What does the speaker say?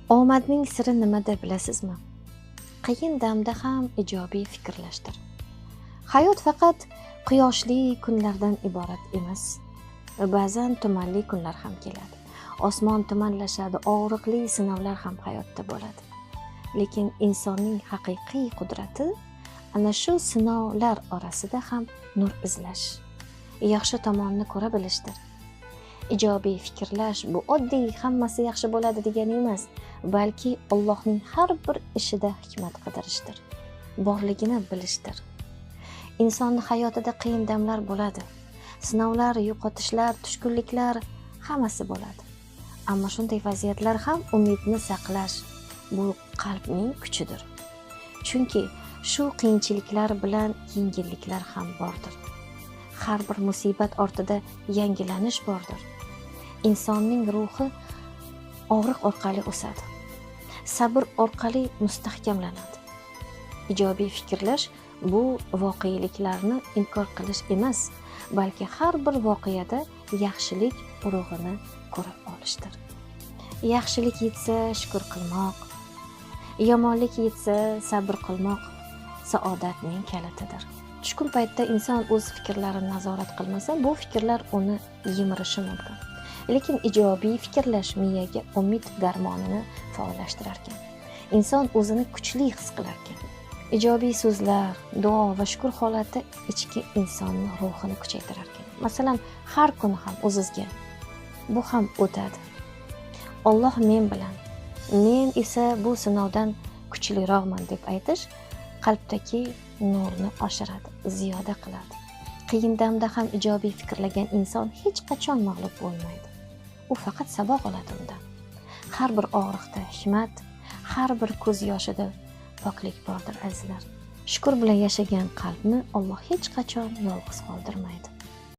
Omadning siri nimada bilasizmi? Qiyin damda ham ijobiy fikrlashdir. Hayot faqat quyoshli kunlardan iborat emas. Ba'zan tumanli kunlar ham keladi. Osmon tumanlashadi, og'riqli sinovlar ham hayotda bo'ladi. Lekin insonning haqiqiy qudrati ana shu sinovlar orasida ham nur izlash, yaxshi tomonni ko'ra bilishdir. Ijobiy fikrlash bu oddiy hammasi yaxshi bo'ladi degani emas, balki Allohning har bir ishida hikmat qidirishdir, borligini bilishdir. Insonning hayotida qiyin damlar bo'ladi. Sinovlar, yo'qotishlar, tushkunliklar hammasi bo'ladi. Ammo shunday vaziyatlar ham umidni saqlash bu qalbning kuchidir. Chunki shu qiyinchiliklar bilan yengilliklar ham bordir. Har bir musibat ortida yangilanish bordir. Insonning ruhi og'riq orqali o'sadi. Sabr orqali mustahkamlanadi. Ijobiy fikrlash bu voqeliklarni inkor qilish emas, balki har bir voqeada yaxshilik urug'ini ko'rib olishdir. Yaxshilik yetsa shukr qilmoq, yomonlik yetsa sabr qilmoq saodatning kalitidir. Tushkun paytda inson o'z fikrlarini nazorat qilmasa, bu fikrlar uni yemirishi mumkin. Lekin ijobiy fikrlash miyaga umid garmonini faollashtirar ekan. Inson o'zini kuchli his qilar ekan. Ijobiy so'zlar, duo va shukr holati ichki insonning ruhini kuchaytirar ekan. Masalan, har kuni ham o'zingizga bu ham o'tadi. Alloh men bilan, men esa bu sinovdan kuchliroqman deb aytish qalbdagi nurni oshiradi, ziyoda qiladi. Qiyin damda ham ijobiy fikrlagan inson hech qachon mag'lub bo'lmaydi. U faqat saboq oladi undan. Har bir og'riqda hikmat, har bir ko'z yoshida poklik bordir azizlar. Shukr bilan yashagan qalbni Alloh hech qachon yolg'iz qoldirmaydi.